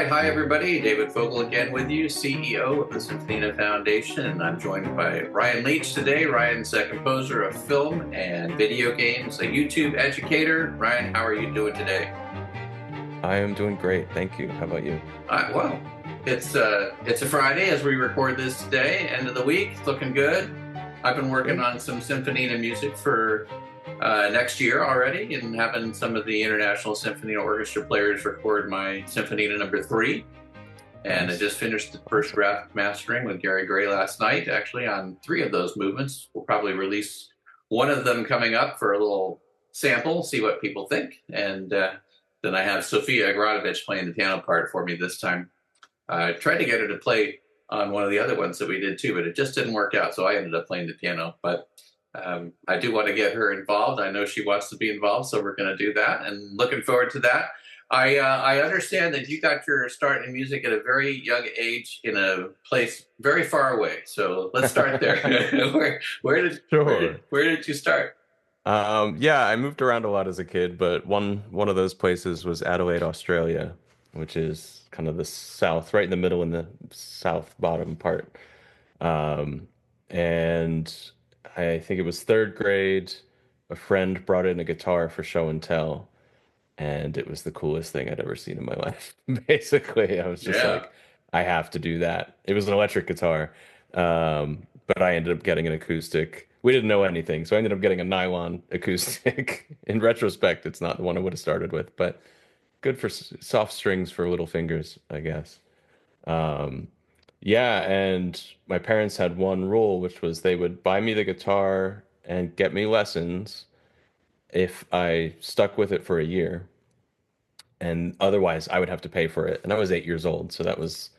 right, hi everybody. David Fogel again with you, CEO of the Symphonina Foundation, and I'm joined by Ryan Leach today. Ryan's a composer of film and video games, a YouTube educator. Ryan, how are you doing today? I am doing great. Thank you. How about you? Well, it's a Friday as we record this today. End of the week, it's looking good. I've been working Good. on some Symphonina music for next year already, and having some of the International Symphonina Orchestra players record my Symphonina number 3. And I Nice. just finished the first Awesome. draft mastering with Gary Gray last night, actually, on 3 of those movements. We'll probably release one of them coming up for a little sample, see what people think. And then I have Sofia Agradovic playing the piano part for me this time. I tried to get her to play on one of the other ones that we did too, but it just didn't work out. So I ended up playing the piano. But I do want to get her involved. I know she wants to be involved, so we're going to do that, and looking forward to that. I understand that you got your start in music at a very young age in a place very far away. So let's start there. Sure. Where did you start? Yeah, I moved around a lot as a kid, but one of those places was Adelaide, Australia, which is kind of the south, right in the middle in the south bottom part. Um, and I think it was third grade. A friend brought in a guitar for show and tell, and it was the coolest thing I'd ever seen in my life. Basically, I was just Yeah. like, I have to do that. It was an electric guitar, but I ended up getting an acoustic. We didn't know anything, so I ended up getting a nylon acoustic. In retrospect, it's not the one I would have started with, but good for soft strings for little fingers, I guess. Um, yeah, and my parents had one rule, which was they would buy me the guitar and get me lessons if I stuck with it for a year, and otherwise I would have to pay for it. And I was 8 years old, so that was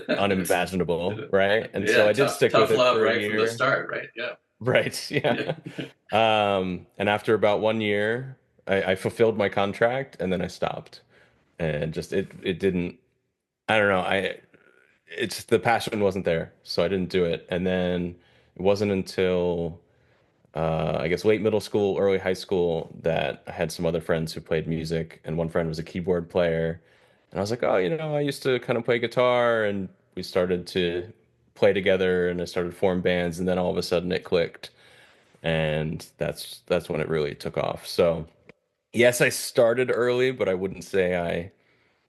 unimaginable, right? And so Yeah, I did tough stick with tough it love for a right from the year. start, right? Yeah. Right, Yeah. yeah. And after about 1 year, I fulfilled my contract and then I stopped. And just it didn't, I don't know, it's the passion wasn't there, so I didn't do it. And then it wasn't until I guess late middle school, early high school, that I had some other friends who played music, and one friend was a keyboard player. And I was like, oh, I used to kind of play guitar, and we started to play together, and I started to form bands, and then all of a sudden it clicked, and that's when it really took off. So yes, I started early, but I wouldn't say I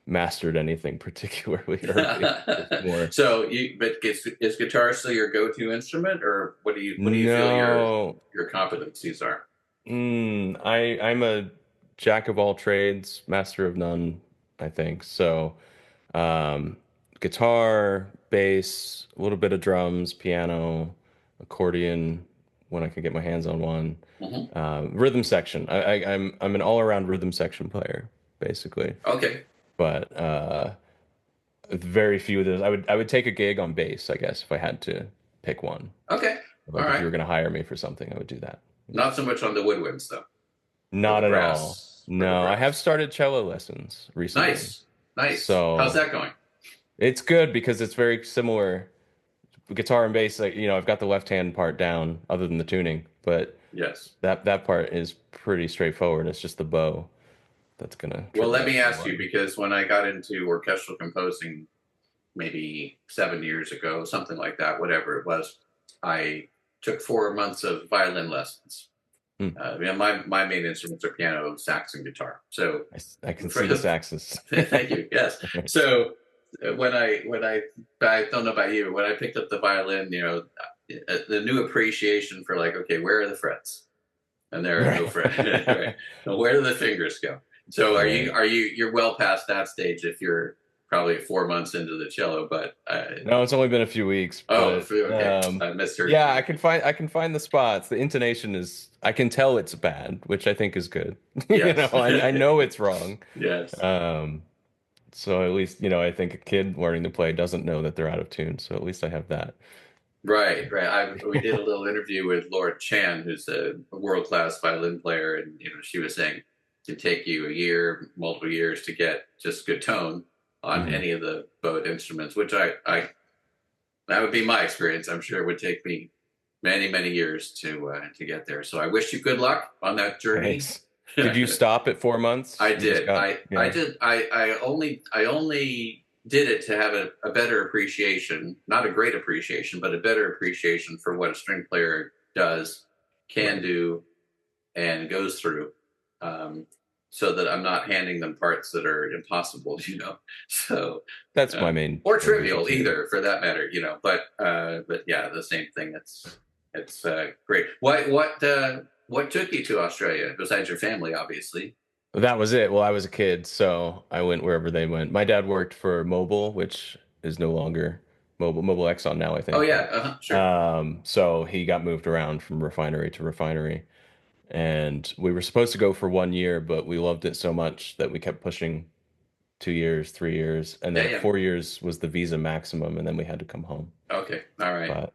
mastered anything particularly early. Just more. But is guitar still your go-to instrument, or what do you feel No. your competencies are? I'm a jack of all trades, master of none, I think. So, um, guitar, bass, a little bit of drums, piano, accordion when I can get my hands on one. Hmm. Rhythm section. I'm an all-around rhythm section player, basically. Okay. But very few of those. I would take a gig on bass, I guess, if I had to pick one. Okay. All Like if you right. were going to hire me for something, I would do that. Not so much on the woodwinds though, or the Not at all. brass, or the No, I have brass. started cello lessons recently. Nice. Nice. How's So that going? it's good because it's very similar. Guitar and bass, like, I've got the left hand part down other than the tuning, but Yes. that part is pretty straightforward. It's just the bow that's gonna Well, trip me let up me a ask lot. you, because when I got into orchestral composing maybe 7 years ago, something like that, whatever it was, I took 4 months of violin lessons. Hmm. My main instruments are piano, sax, and guitar. So, I can for see the saxes. thank you. Yes. So I don't know about you, when I picked up the violin, the new appreciation for, like, okay, where are the frets? And there are no frets. Right. Right. Now, where do the fingers go? So Right. you're well past that stage if you're probably 4 months into the cello, but No, it's only been a few weeks, oh, but okay, I misheard yeah, you. I can find the spots. The intonation is I can tell it's bad, which I think is good. Yes. I know it's wrong. Yes. Um, so at least, I think a kid learning to play doesn't know that they're out of tune. So at least I have that. Right, right. We did a little interview with Laura Chan, who's a world-class violin player, and she was saying it take you a year, multiple years to get just good tone on Hmm. any of the bowed instruments, which I that would be my experience. I'm sure it would take me many, many years to get there. So I wish you good luck on that journey. Thanks. Did you stop at 4 months? I You just did. got, I yeah, did. I only did it to have a better appreciation, not a great appreciation, but a better appreciation for what a string player does, can right. do, and goes through, um, so that I'm not handing them parts that are impossible, So, That's my main or reason trivial too. either, for that matter. But yeah, the same thing. It's great. What took you to Australia besides your family, obviously? That was it. Well, I was a kid, so I went wherever they went. My dad worked for Mobil, which is no longer Mobile Exxon now, I Oh think, yeah, but sure. so he got moved around from refinery to refinery. And we were supposed to go for 1 year, but we loved it so much that we kept pushing 2 years, 3 years, and Yeah, then yeah. 4 years was the visa maximum, and then we had to come home. Okay, all right. But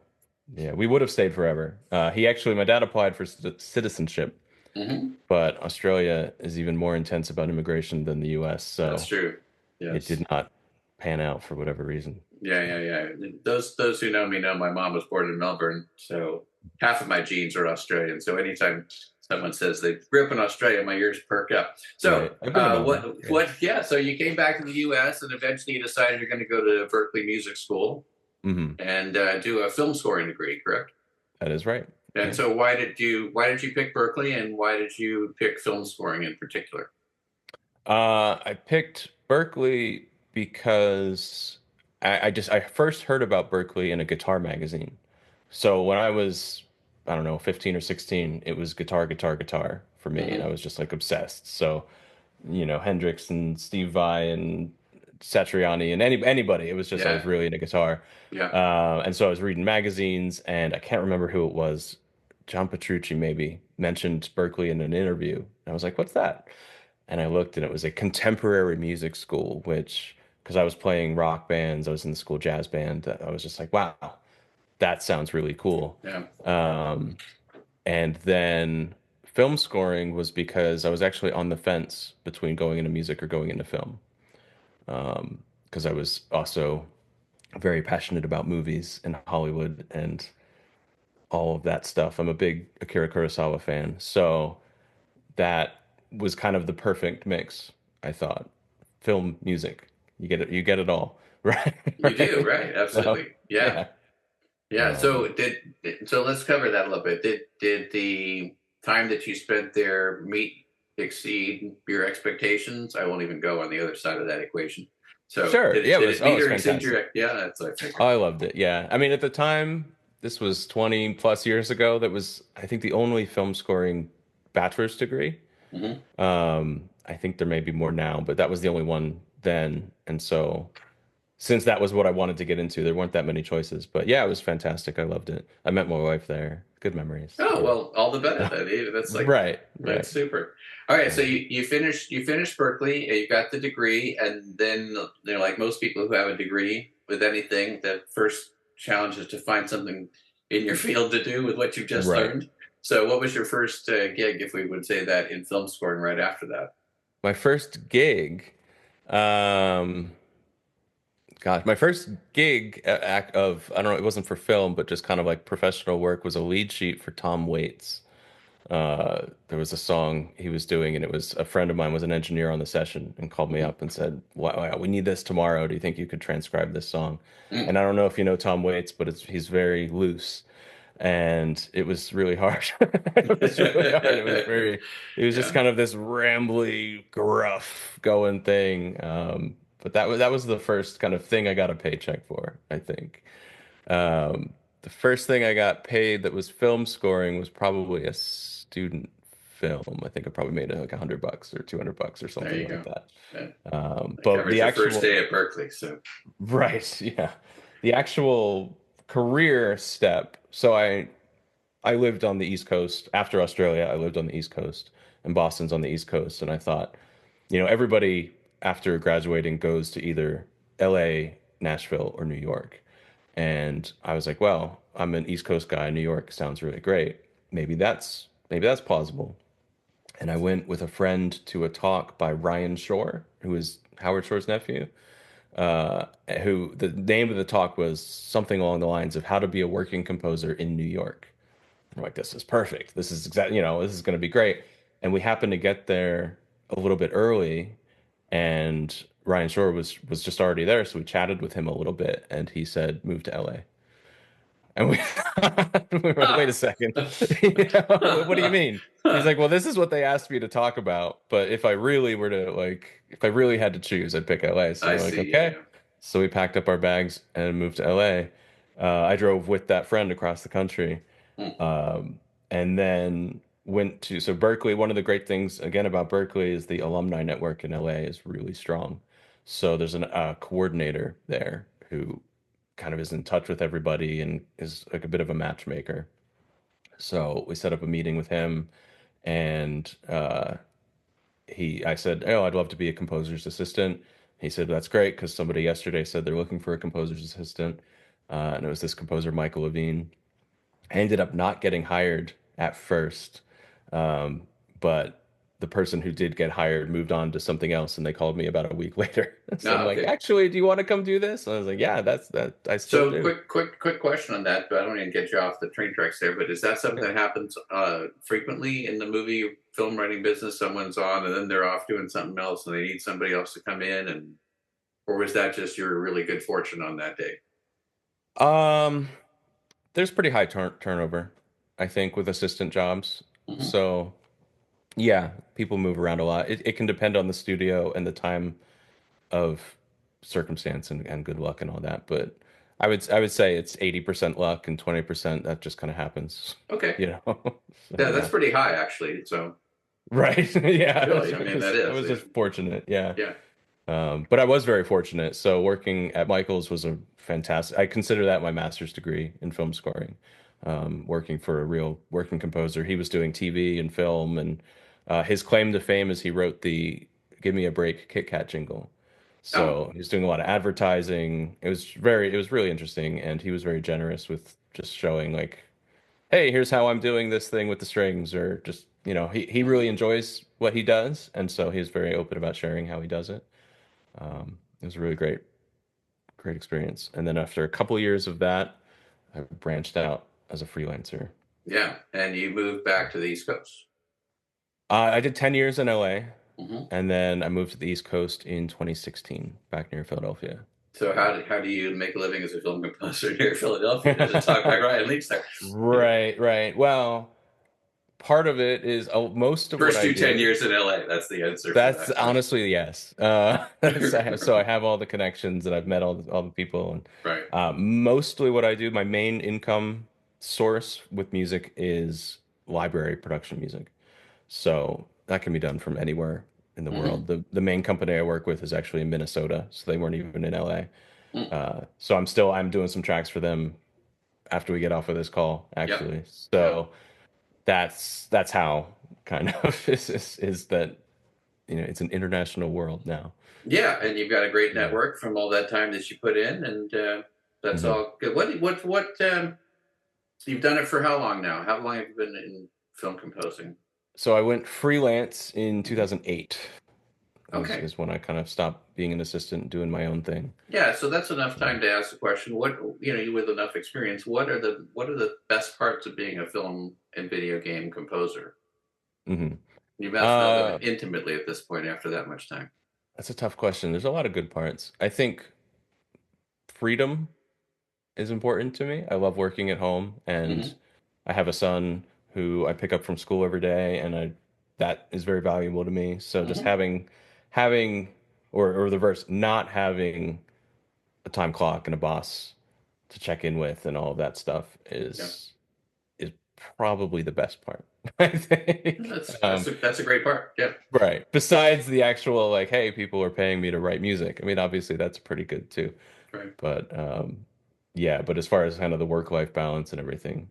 yeah, we would have stayed forever. My dad applied for citizenship, Hmm. but Australia is even more intense about immigration than the US, That's so true. it Yes. did not pan out for whatever reason. Yeah, yeah, yeah. Those who know me know my mom was born in Melbourne, so half of my genes are Australian. So anytime someone says they grew up in Australia, my ears perk up. So Right. I've been to Melbourne. Yeah. what? Yeah. So you came back to the U.S. and eventually you decided you're going to go to Berkeley Music School Hmm. and do a film scoring degree, correct? That is right. And Yeah. so why did you pick Berkeley and why did you pick film scoring in particular? I picked Berkeley because I first heard about Berkeley in a guitar magazine. So when I was, I don't know, 15 or 16, it was guitar, guitar, guitar for me, and I Hmm. was just like obsessed. So, Hendrix and Steve Vai and Satriani and anybody. It was just I was Yeah, really into guitar. yeah, And so I was reading magazines, and I can't remember who it was. John Petrucci maybe mentioned Berkeley in an interview. And I was like, "What's that?" And I looked, and it was a contemporary music school, which, because I was playing rock bands, I was in the school jazz band. I was just like, "Wow, that sounds really cool." yeah. Um, and then film scoring was because I was actually on the fence between going into music or going into film. Because I was also very passionate about movies and Hollywood and all of that stuff. I'm a big Akira Kurosawa fan. So that was kind of the perfect mix, I thought. Film, music. You get it all. Right. You do, Right. right? So Absolutely. Yeah. yeah. Yeah. Um, So let's cover that a little bit. Did the time that you spent there exceed your expectations? I won't even go on the other side of that equation. So sure. Yeah, did it it meet was or exceed fantastic. yeah, that's what I figured. I loved it. Yeah. I mean, at the time, this was 20 plus years ago. That was, I think, the only film scoring bachelor's degree. Hmm. I think there may be more now, but that was the only one then. And so, since that was what I wanted to get into, there weren't that many choices. But yeah, it was fantastic. I loved it. I met my wife there. Good memories. Oh, Yeah. well, all the better then. That's like Right, that's right. super. All right, so Um, you finished Berkeley, you got the degree, and then like most people who have a degree with anything, the first challenge is to find something in your field to do with what you've just right. learned. So, what was your first gig, if we would say that, in film scoring right after that? My first gig, um, gosh, my first gig I don't know, it wasn't for film, but just kind of like professional work was a lead sheet for Tom Waits. There was a song he was doing, and it was a friend of mine was an engineer on the session and called me Hmm. up and said, wow, we need this tomorrow. Do you think you could transcribe this song? Mm. And I don't know if you know Tom Waits, but he's very loose. And it was really hard. It was really hard. It was just Yeah. kind of this rambly, gruff going thing. But that was the first kind of thing I got a paycheck for, I think. The first thing I got paid that was film scoring was probably a student film. I think I probably made like $100 or $200 or There something you like go. that. That, that But covers the your first actual day at Berkeley. So, right, yeah, the actual career step. So I lived on the East Coast after Australia. I lived on the East Coast, and Boston's on the East Coast, and I thought, everybody after graduating goes to either LA, Nashville, or New York. And I was like, well, I'm an East Coast guy. New York sounds really great. Maybe that's plausible. And I went with a friend to a talk by Ryan Shore, who is Howard Shore's nephew. Who the name of the talk was something along the lines of how to be a working composer in New York. I'm like, this is perfect. This is exactly, this is going to be great. And we happened to get there a little bit early, and Ryan Shore was just already there, so we chatted with him a little bit, and he said, "Move to LA." And we, we were like, wait a second. What do you mean? He's like, well, this is what they asked me to talk about. But if I really were to like, if I really had to choose, I'd pick LA. So I we're like, see. Yeah, okay. yeah. So we packed up our bags and moved to LA. I drove with that friend across the country. Hmm. Um, and then went to, so Berkeley, one of the great things again about Berkeley is the alumni network in LA is really strong. So there's a coordinator there who kind of is in touch with everybody and is like a bit of a matchmaker. So we set up a meeting with him, and I said, "Oh, I'd love to be a composer's assistant." He said, "That's great," because somebody yesterday said they're looking for a composer's assistant, and it was this composer, Michael Levine. I ended up not getting hired at first, um, but the person who did get hired moved on to something else, and they called me about a week later. So I'm No, like, okay. "Actually, do you want to come do this?" And I was like, "Yeah, that's that. I still So do." quick question on that, but I don't even get you off the train tracks there. But is that something that happens frequently in the movie film writing business? Someone's on and then they're off doing something else, and they need somebody else to come in, and or was that just your really good fortune on that day? Um, there's pretty high turnover, I think, with assistant jobs. Hmm. So yeah, people move around a lot. It can depend on the studio and the time of circumstance and good luck and all that. But I would say it's 80% luck and 20% that just kind of happens, Okay, you know? So yeah, that's yeah. pretty high actually. So Right. Yeah. really, I mean that I is, was just fortunate. Yeah. yeah. But I was very fortunate. So working at Michael's was a fantastic, I consider that my master's degree in film scoring. Working for a real working composer. He was doing TV and film, and his claim to fame is he wrote the Give Me a Break Kit Kat jingle. Oh, So he was doing a lot of advertising. It was really interesting, and he was very generous with just showing like, hey, here's how I'm doing this thing with the strings, or just, he really enjoys what he does, and so he's very open about sharing how he does it. It was a really great experience. And then after a couple years of that, I branched out as a freelancer. yeah, and you moved back to the East Coast. I did 10 years in LA, Hmm. and then I moved to the East Coast in 2016, back near Philadelphia. So how do you make a living as a film composer near Philadelphia? Does it talk like Ryan Leach there? Right, right. Well, part of it is most of what First I do 10 did. years in LA. That's the answer for That's that question. honestly yes. So I have all the connections and I've met all the people, and Right. mostly what I do, my main income source with music is library production music. So that can be done from anywhere in the Hmm. world. The main company I work with is actually in Minnesota, so they weren't even in LA. Mm. So I'm doing some tracks for them after we get off of this call, Yep. actually. Yep. So that's how kind of is that, it's an international world now. Yeah, and you've got a great Yeah. network from all that time that you put in, and that's Mhm. all good. What you've done it for how long now? How long have you been in film composing? So I went freelance in 2008 Okay. is when I kind of stopped being an assistant and doing my own thing. Yeah, so that's enough So, time to ask the question. What you with enough experience, what are the best parts of being a film and video game composer? mhm. You must know them Uh, intimately at this point after that much time. that's a tough question. There's a lot of good parts. I think freedom is important to me. I love working at home, and Hmm. I have a son who I pick up from school every day, and that is very valuable to me. So just Hmm. having or the reverse, not having a time clock and a boss to check in with and all of that stuff Yeah, is probably the best part, I think. that's a great part. Yeah, Right. Besides the actual like, hey, people are paying me to write music. I mean, obviously that's pretty good too. right. But yeah, but as far as kind of the work-life balance and everything,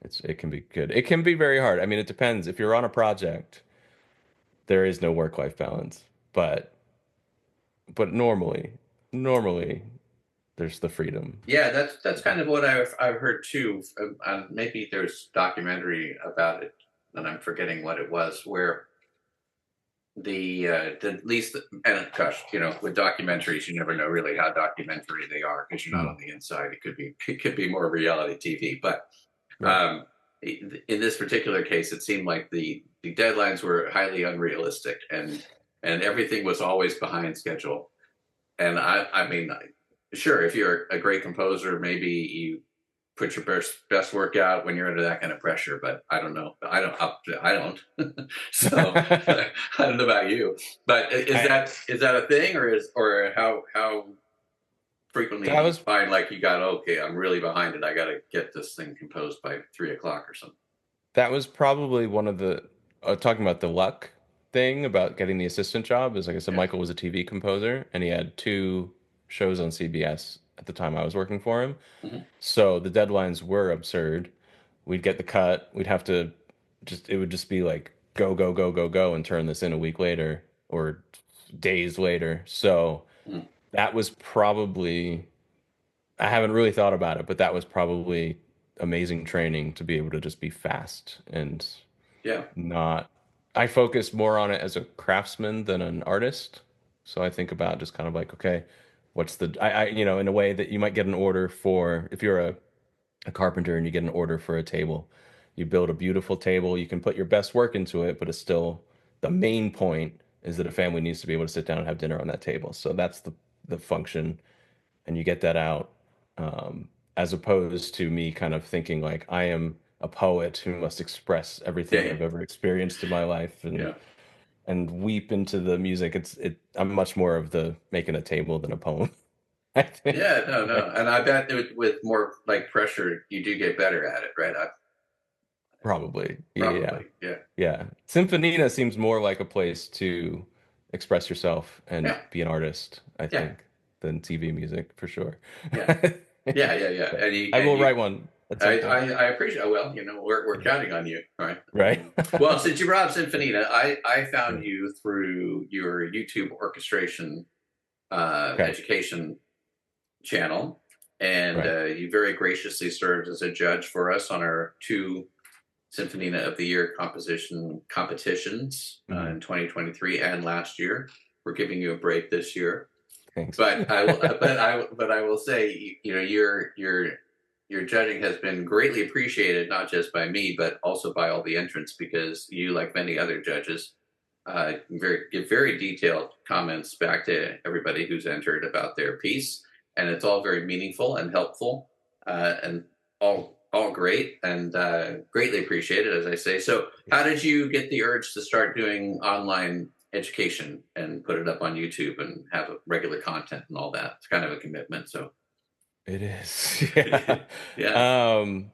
it can be good. It can be very hard. I mean, it depends. If you're on a project, there is no work-life balance. But normally there's the freedom. Yeah, that's kind of what I've heard too. Maybe there's documentary about it, and I'm forgetting what it was. Where the at least and gosh, with documentaries, you never know really how documentary they are because you're not Mhm. on the inside. It could be more reality TV, but Right. um, in this particular case, it seemed like the deadlines were highly unrealistic, and everything was always behind schedule. And I mean, sure, if you're a great composer, maybe you put your best work out when you're under that kind of pressure. But I don't know. I don't. So I don't know about you. But I, is that a thing, or how frequently that do you was find like you got okay? I'm really behind it. I got to get this thing composed by 3 o'clock or something. that was probably one of the talking about the luck thing about getting the assistant job is like I said, Yeah. Michael was a TV composer and he had two shows on CBS at the time I was working for him. Mm-hmm. So the deadlines were absurd. We'd get the cut. We'd have to just, it would just be like, go, go, go, go, go, and turn this in a week later or days later. So Mm-hmm. that was probably, I haven't really thought about it, but that was probably amazing training to be able to just be fast and Yeah. not. I focus more on it as a craftsman than an artist. So I think about just kind of like, okay, what's in a way that you might get an order for, if you're a carpenter and you get an order for a table. You build a beautiful table, you can put your best work into it, but it's still the main point is that a family needs to be able to sit down and have dinner on that table. So that's the function, and you get that out. As opposed to me kind of thinking like I am a poet who must express Yeah. everything Yeah. I've ever experienced in my life Yeah. and weep into the music. I'm much more of the making a table than a poem, I think. Yeah, no, no, and I bet with more like pressure, you do get better at it, right? Probably. Yeah. Probably, yeah, Yeah. Symphonina seems more like a place to express yourself and yeah, be an artist, I yeah, think, than TV music for sure. yeah, yeah, yeah, yeah. I will And you, write one at some point. I appreciate. Oh, well, we're Yeah. counting on you, right? Right? Well, since you brought up Symphonina, I Yeah. found you through your YouTube orchestration Okay. education channel, and Right. you very graciously served as a judge for us on our two Symphonina of the Year composition competitions Mhm. in 2023 and last year. We're giving you a break this year, Thanks. but I will say, your judging has been greatly appreciated, not just by me, but also by all the entrants, because you, like many other judges, give very detailed comments back to everybody who's entered about their piece, and it's all very meaningful and helpful, and all great and greatly appreciated, as I say. So, how did you get the urge to start doing online education and put it up on YouTube and have regular content and all that? It's kind of a commitment. So, It is. Yeah. yeah, Um,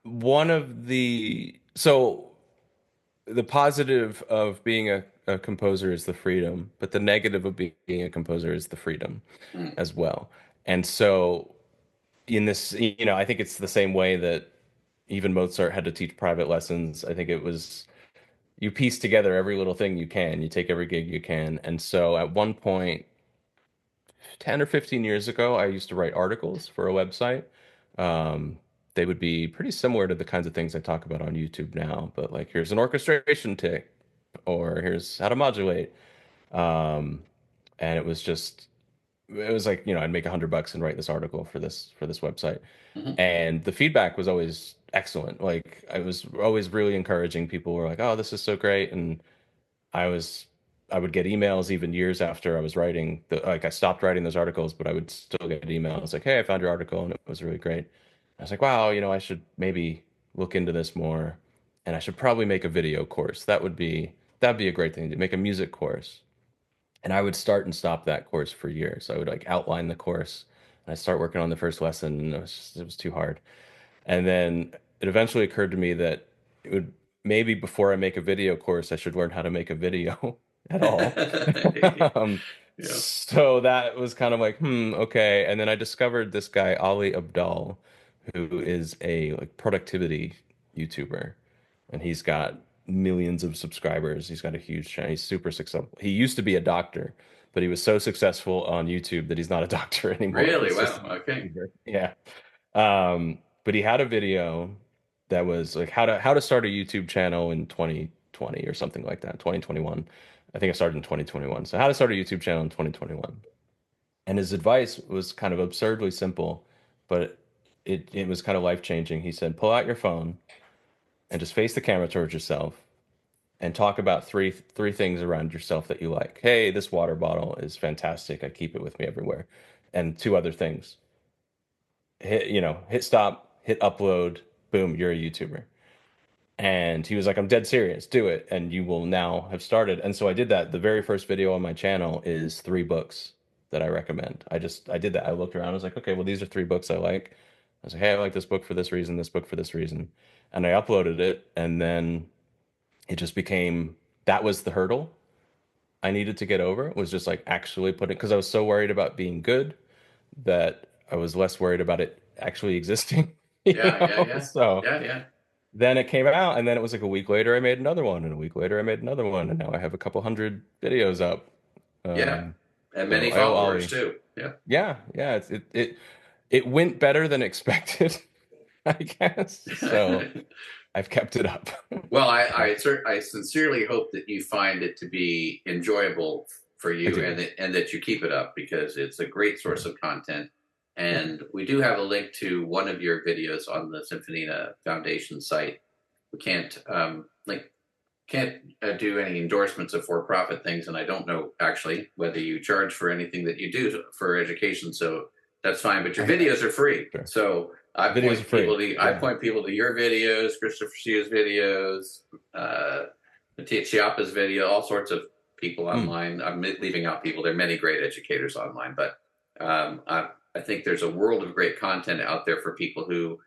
one of the positive of being a composer is the freedom, but the negative of being a composer is the freedom mm. as well. And so in this, I think it's the same way that even Mozart had to teach private lessons. I think it was you piece together every little thing you can, you take every gig you can. And so at one point, 10 or 15 years ago, I used to write articles for a website. Um, they would be pretty similar to the kinds of things I talk about on YouTube now, but like here's an orchestration tip, or here's how to modulate. Um, and it was like, I'd make $100 and write this article for this website. Hmm. And the feedback was always excellent. Like I was always really encouraging. People were like, "Oh, this is so great." And I was I would get emails even years after I was writing like I stopped writing those articles, but I would still get emails like, "Hey, I found your article and it was really great." I was like, "Wow, I should maybe look into this more and I should probably make a video course. That'd be a great thing to make a music course." And I would start and stop that course for years. I would like outline the course and I'd start working on the first lesson and it was too hard. And then it eventually occurred to me that it would maybe before I make a video course, I should learn how to make a video at all. Um, Yeah. so that was kind of like, okay. And then I discovered this guy, Ali Abdal, who is a like productivity YouTuber, and he's got millions of subscribers. He's got a huge channel. He's super successful. He used to be a doctor, but he was so successful on YouTube that he's not a doctor anymore. Really? He's just a Wow. Okay. YouTuber. Yeah. But he had a video that was like how to start a YouTube channel in 2020 or something like that, 2021. I think I started in 2021. So how to start a YouTube channel in 2021. And his advice was kind of absurdly simple, but it was kind of life-changing. He said, pull out your phone and just face the camera towards yourself and talk about three things around yourself that you like. Hey, this water bottle is fantastic. I keep it with me everywhere. And two other things. Hit stop, hit upload, boom, you're a YouTuber. And he was like, I'm dead serious. Do it. And you will now have started. And so I did that. The very first video on my channel is 3 books that I recommend. I did that. I looked around. I was like, okay, well, these are 3 books I like. I was like, hey, I like this book for this reason, this book for this reason. And I uploaded it. And then it just became that was the hurdle I needed to get over. It was just like actually putting, because I was so worried about being good that I was less worried about it actually existing, Yeah, yeah, yeah, So yeah, yeah, then it came out, and then it was like a week later, I made another one, and a week later, I made another one, and now I have a couple hundred videos up. yeah, Um, and so many I owe followers Ollie. too. Yeah. Yeah, yeah, it went better than expected, I guess. So I've kept it up. Well, Uh, I sincerely hope that you find it to be enjoyable for I you, do. and that you keep it up, because it's a great source Yeah, of content. yeah. And we do have a link to one of your videos on the Symphonina Foundation site. We can't do any endorsements of for-profit things, and I don't know actually whether you charge for anything that you do for education. So that's fine, but your I, videos are free. sure. So Videos are free. I Yeah. point people to your videos, Christopher Hsu's videos, uh, Chiappa's video, all sorts of people Mm, online. I'm leaving out people. There are many great educators online, but I think there's a world of great content out there for people who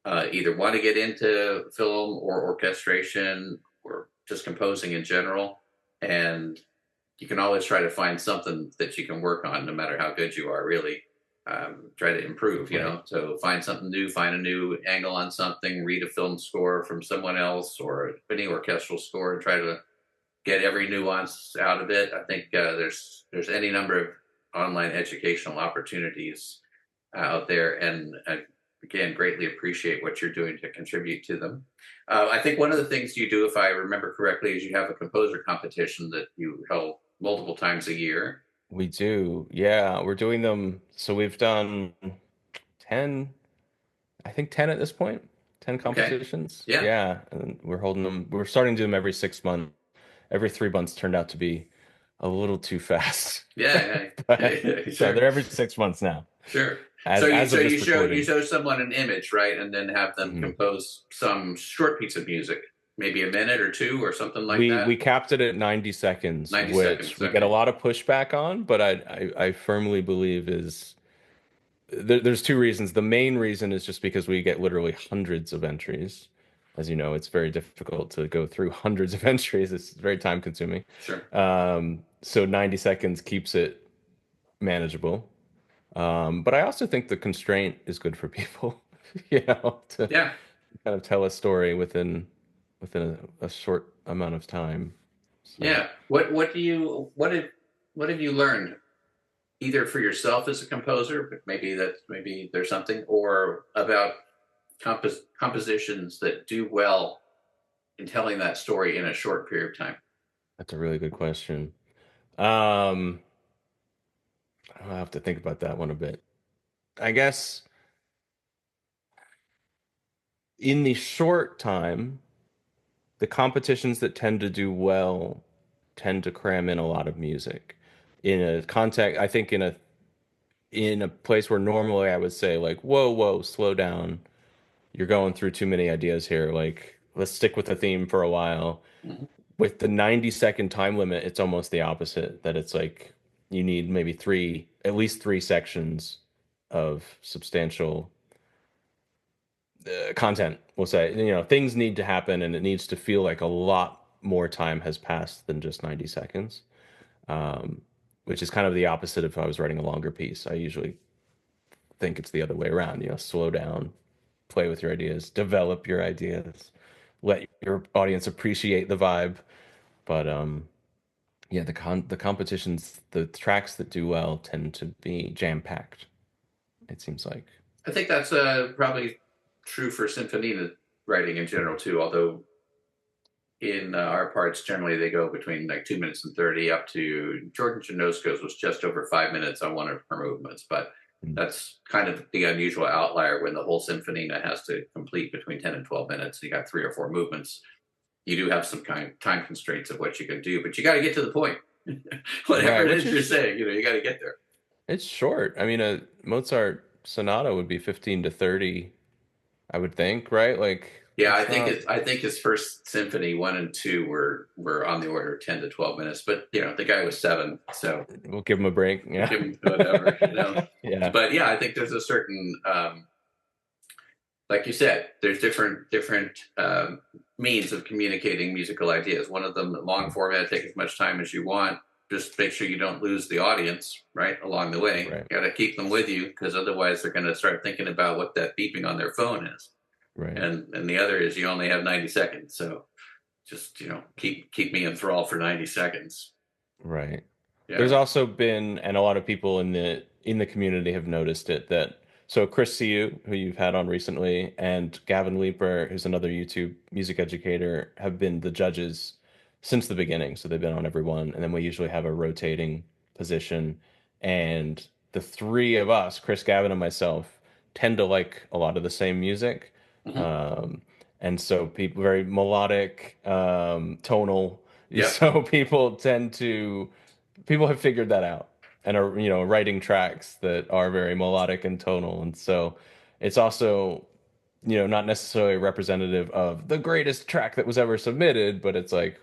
either want to get into film or orchestration or just composing in general. And you can always try to find something that you can work on, no matter how good you are, really. Try to improve, right. So find something new, find a new angle on something, read a film score from someone else or any orchestral score, and try to get every nuance out of it. I think there's any number of online educational opportunities out there, and again, greatly appreciate what you're doing to contribute to them. I think one of the things you do, if I remember correctly, is you have a composer competition that you held multiple times a year. We do. Yeah, we're doing them. So we've done 10, I think 10 at this point, 10 Okay, competitions. yeah, Yeah, and we're holding them. We're starting to do them every 6 months. Every 3 months turned out to be a little too fast. yeah, But yeah, so sure, they're every 6 months now, sure. as So as of this you recording. show someone an image, right, and then have them Mhm. compose some short piece of music, maybe a minute or two or something like We that. capped it at 90 seconds, 90 which seconds. we get a Okay. lot of pushback on, but I firmly believe is there's two reasons. The main reason is just because we get literally hundreds of entries. As you know, it's very difficult to go through hundreds of entries. It's very time consuming. Sure. So 90 seconds keeps it manageable. But I also think the constraint is good for people, to Yeah. kind of tell a story within a short amount of time. So Yeah. What have you learned, either for yourself as a composer, but maybe there's something, or about compositions that do well in telling that story in a short period of time? that's a really good question. Um, I'll have to think about that one a bit. I guess in the short time, the competitions that tend to do well tend to cram in a lot of music. In a context, I think in a place where normally I would say like, whoa, whoa, slow down. You're going through too many ideas here. Like, let's stick with the theme for a while. Mhm. With the 90-second time limit, it's almost the opposite, that it's like you need maybe at least 3 sections of substantial content, we'll say. Things need to happen, and it needs to feel like a lot more time has passed than just 90 seconds, um, which is kind of the opposite if I was writing a longer piece. I usually think it's the other way around, slow down, play with your ideas, develop your ideas, let your audience appreciate the vibe. But yeah, the competitions, the tracks that do well tend to be jam-packed, it seems like. I think that's probably true for symphony writing in general too. Although in our parts, generally they go between like 2 minutes and 30, up to Jordan Janosko's was just over 5 minutes on one of her movements. But That's kind of the unusual outlier when the whole Symphonina has to complete between 10 and 12 minutes. You got 3 or 4 movements. You do have some kind of time constraints of what you can do, but you got to get to the point. Whatever Right, it which is you're is saying, you got to get there. it's short. I mean, a Mozart sonata would be 15 to 30, I would think, right? Like Yeah, it's not. I think his first symphony 1 and 2 were on the order of 10 to 12 minutes, but the guy was 7, so We'll give him a break. Yeah. give him whatever. Yeah. But yeah, I think there's a certain like you said, there's different means of communicating musical ideas. One of them, the long format, take as much time as you want. Just make sure you don't lose the audience right along the way. Right. You got to keep them with you because otherwise they're going to start thinking about what that beeping on their phone is. Right. And the other is you only have 90 seconds, so just keep me enthralled for 90 seconds. Right. Yeah. There's also been, and a lot of people in the community have noticed it, that so Chris Siu, who you've had on recently, and Gavin Leeper, who's another YouTube music educator, have been the judges since the beginning. So they've been on every one, and then we usually have a rotating position. And the three of us, Chris, Gavin, and myself, tend to like a lot of the same music. Mm-hmm. Um, and so people very melodic, tonal. Yep. So people have figured that out and are, writing tracks that are very melodic and tonal. And so it's also, not necessarily representative of the greatest track that was ever submitted, but it's like,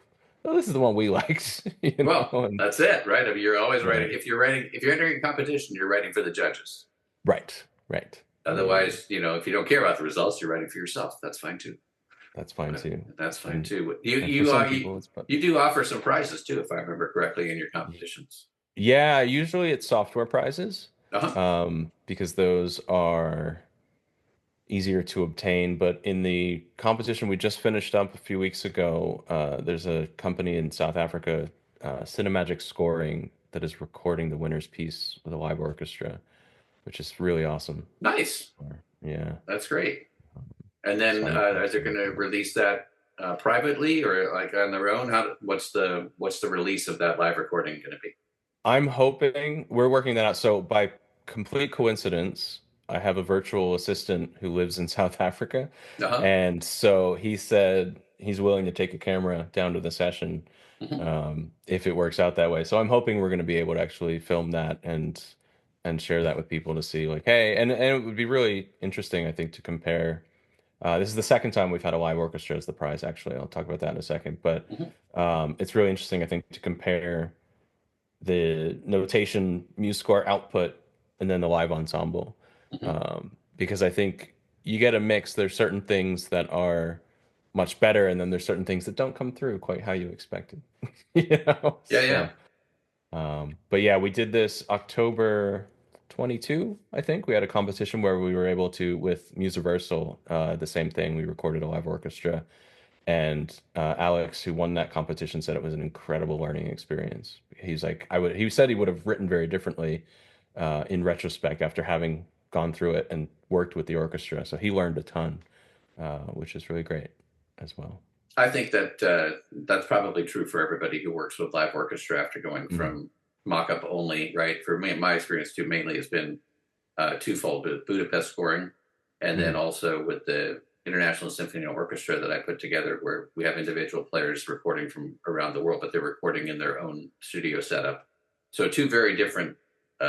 oh, this is the one we liked, Well, and that's it, right? I mean, you're always yeah, writing. If you're entering a competition, you're writing for the judges. right, right. Otherwise, if you don't care about the results, you're writing for yourself. That's fine too. That's fine too. That's fine And too. for some people, it's but You do offer some prizes too, if I remember correctly, in your competitions. yeah, usually it's software prizes, Uh huh. because those are easier to obtain. But in the competition we just finished up a few weeks ago, there's a company in South Africa, Cinemagic Scoring, that is recording the winner's piece with a live orchestra, which is really awesome. Nice. Yeah. That's great. And then So are they going to release that privately or like on their own? What's the release of that live recording going to be? I'm hoping we're working that out. So by complete coincidence, I have a virtual assistant who lives in South Africa. Uh huh. And so he said he's willing to take a camera down to the session, Mm-hmm. if it works out that way. So I'm hoping we're going to be able to actually film that and share that with people to see like, hey, and it would be really interesting, I think, to compare. This is the second time we've had a live orchestra as the prize, actually. I'll talk about that in a second. But Mm-hmm. it's really interesting, I think, to compare the notation muse score output and then the live ensemble, Mm-hmm. because I think you get a mix. There's certain things that are much better, and then there's certain things that don't come through quite how you expected. Yeah, yeah. So but yeah, we did this October 22, I think. We had a competition where we were able to, with Musiversal, the same thing. We recorded a live orchestra, and Alex, who won that competition, said it was an incredible learning experience. He's like, he said he would have written very differently in retrospect after having gone through it and worked with the orchestra. So he learned a ton, which is really great as well. I think that that's probably true for everybody who works with live orchestra after going Mhm. from mock-up only, right? For me, my experience too mainly has been twofold: with Budapest scoring, and then Mhm. also with the International Symphony Orchestra that I put together, where we have individual players recording from around the world, but they're recording in their own studio setup. So two very different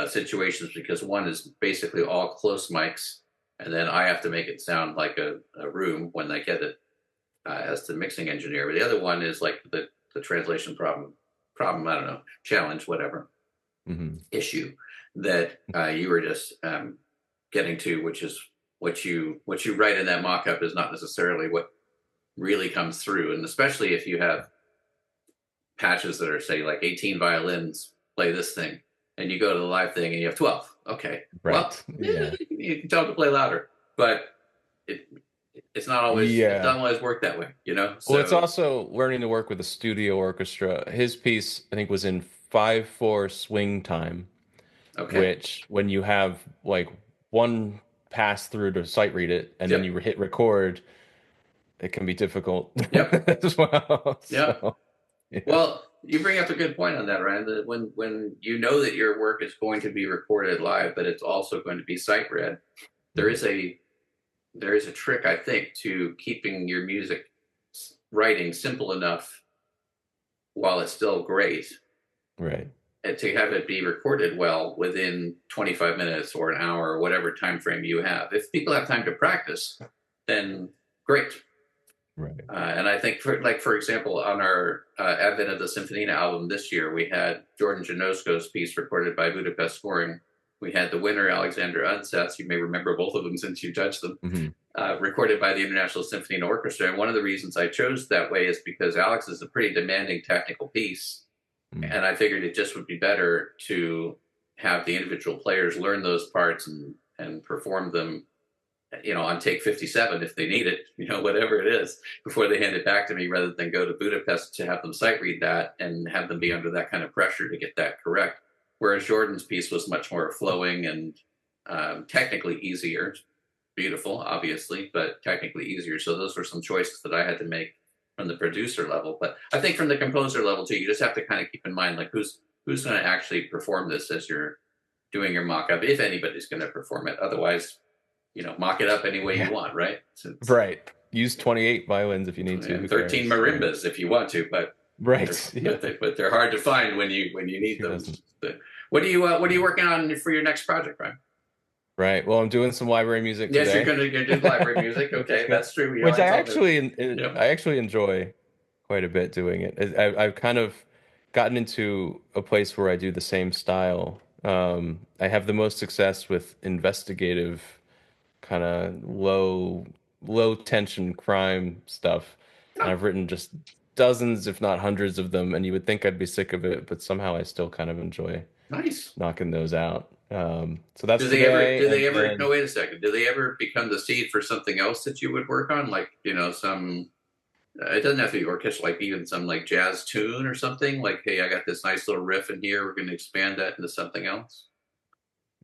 situations because one is basically all close mics, and then I have to make it sound like a room when they get it as the mixing engineer. But the other one is like the translation problem, I don't know, challenge, whatever Mhm. issue that you were just getting to, which is what you write in that mock-up is not necessarily what really comes through, and especially if you have patches that are say like 18 violins play this thing, and you go to the live thing and you have 12. Okay, well, Right. Yeah. you can tell them to play louder, but it it Yeah. doesn't always work that way, Well, it's So also learning to work with a studio orchestra. His piece, I think, was in 5/4 swing time, okay, which when you have like one pass through to sight read it and then yep, you hit record, it can be difficult yep, as well. yep. So, yeah. Well, you bring up a good point on that, Ryan. That when you know that your work is going to be recorded live, but it's also going to be sight read, there Mhm. is a there is a trick, I think, to keeping your music writing simple enough while it's still great, Right. and to have it be recorded well within 25 minutes or an hour or whatever time frame you have. If people have time to practice, then great. Right. And I think, for example, on our Advent of the Symphonina album this year, we had Jordan Janosko's piece recorded by Budapest Scoring. We had the winner, Alexander Unsats. You may remember both of them since you judged them. Hmm. Recorded by the International Symphony and Orchestra. And one of the reasons I chose that way is because Alex is a pretty demanding technical piece. Mm. And I figured it just would be better to have the individual players learn those parts and perform them, on take 57 if they need it, whatever it is, before they hand it back to me, rather than go to Budapest to have them sight read that and have them be under that kind of pressure to get that correct. Whereas Jordan's piece was much more flowing and technically easier, beautiful, obviously, but technically easier. So those were some choices that I had to make from the producer level. But I think from the composer level too, you just have to kind of keep in mind, like, who's going to actually perform this as you're doing your mock-up, if anybody's going to perform it. Otherwise, mock it up any way you Yeah. want, right? So Right. Use 28 violins if you need to. and Who 13 cares? Right. marimbas if you want to, but they're Right. Yeah. but they're hard to find when you need Who them. doesn't? What are you working on for your next project, Ryan? Right. Well, I'm doing some library music Yes, you're today. going to do library music. That's Okay, good. that's true. Which I told me. Yep. I actually enjoy quite a bit doing it. I've kind of gotten into a place where I do the same style. I have the most success with investigative, kind of low tension crime stuff. And Oh, I've written just dozens, if not hundreds of them, and you would think I'd be sick of it, but somehow I still kind of enjoy nice. knocking those out. So that's Do they ever? today, Do and they ever? No, then wait a second. Do they ever become the seed for something else that you would work on? Like some. It doesn't have to be orchestral. Like even some like jazz tune or something. Like, hey, I got this nice little riff in here. We're going to expand that into something else.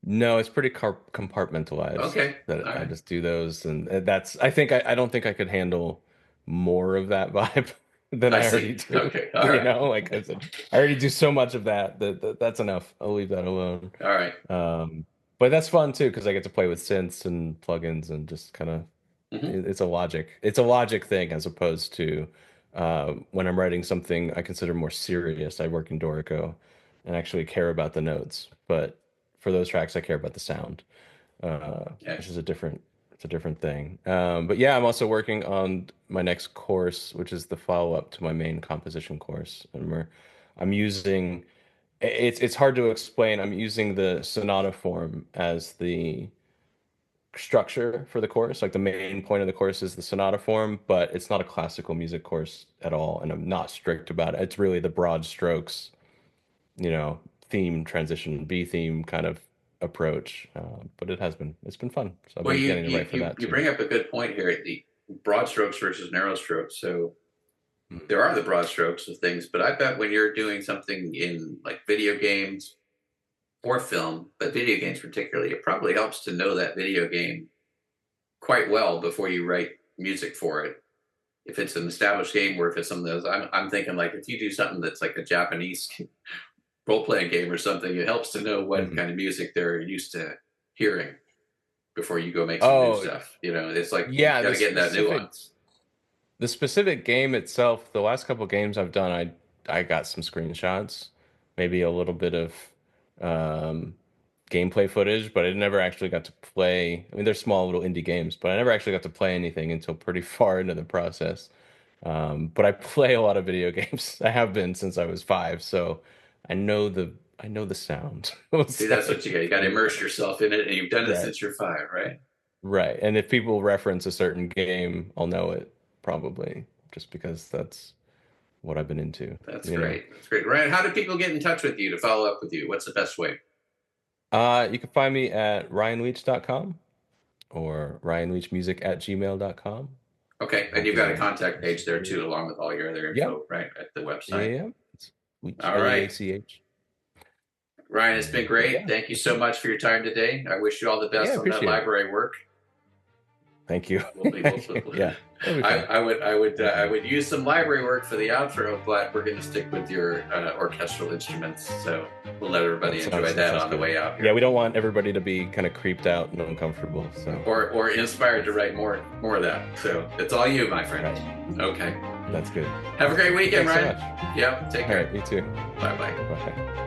no, it's pretty compartmentalized Okay. that All I right. just do those, and that's I don't think I could handle more of that vibe than I I see. already do. Okay. All right. Like I said, I already do so much of that's enough. I'll leave that alone. All right. Um, but that's fun too because I get to play with synths and plugins and just kind of Mm-hmm. it's a logic thing as opposed to when I'm writing something I consider more serious. I work in Dorico and actually care about the notes, but for those tracks, I care about the sound, which is Excellent. it's a different thing. But yeah, I'm also working on my next course, which is the follow-up to my main composition course, and I'm using it's hard to explain. I'm using the sonata form as the structure for the course. Like the main point of the course is the sonata form, but it's not a classical music course at all, and I'm not strict about it. It's really the broad strokes, theme transition, B theme kind of approach. But it's been fun. So I've Well, been you getting to you write for you that you too. bring up a good point here. The broad strokes versus narrow strokes. So Mhm. there are the broad strokes of things, but I bet when you're doing something in like video games or film, but video games particularly, it probably helps to know that video game quite well before you write music for it. If it's an established game, or if it's something that's, I'm thinking like if you do something that's like a Japanese role playing game or something, it helps to know what Mhm. kind of music they're used to hearing before you go make some new Oh, stuff. It's like you yeah, got to get that nuance. the specific game itself, the last couple games I've done, I got some screenshots, maybe a little bit of um, gameplay footage, but I never actually got to play. I mean, they're small little indie games, but I never actually got to play anything until pretty far into the process. But I play a lot of video games. I have been since I was 5, so I know the sound. We'll See, that's say what you got. You got to pretty immerse well. yourself in it, and you've done it Right. since you're 5, right? Right. And if people reference a certain game, I'll know it probably just because that's what I've been into, That's you know. great. That's great. Ryan, how do people get in touch with you to follow up with you? What's the best way? You can find me at ryanleach.com or ryanleachmusic@gmail.com. Okay, and you've Happy got a to contact page there distribute too, it. along with all your other Yep. info, right, at the Yeah, website. yeah. It's Leach, All right, Leach. Ryan, it's been But great. yeah, Thank you thank so you. much for your time today. I wish you all the Yeah, best on that appreciate it. library work. Thank you. Yeah, it'll be fun. I would use some library work for the outro, but we're going to stick with your orchestral instruments. So we'll let everybody enjoy that on the way out here. Yeah, we don't want everybody to be kind of creeped out and uncomfortable. So or inspired to write more of that. So it's all you, my friend. Right. Okay. That's good. Have a great weekend, Thanks Ryan. so much. Yep. Take care. All right, you too. Bye-bye. Bye.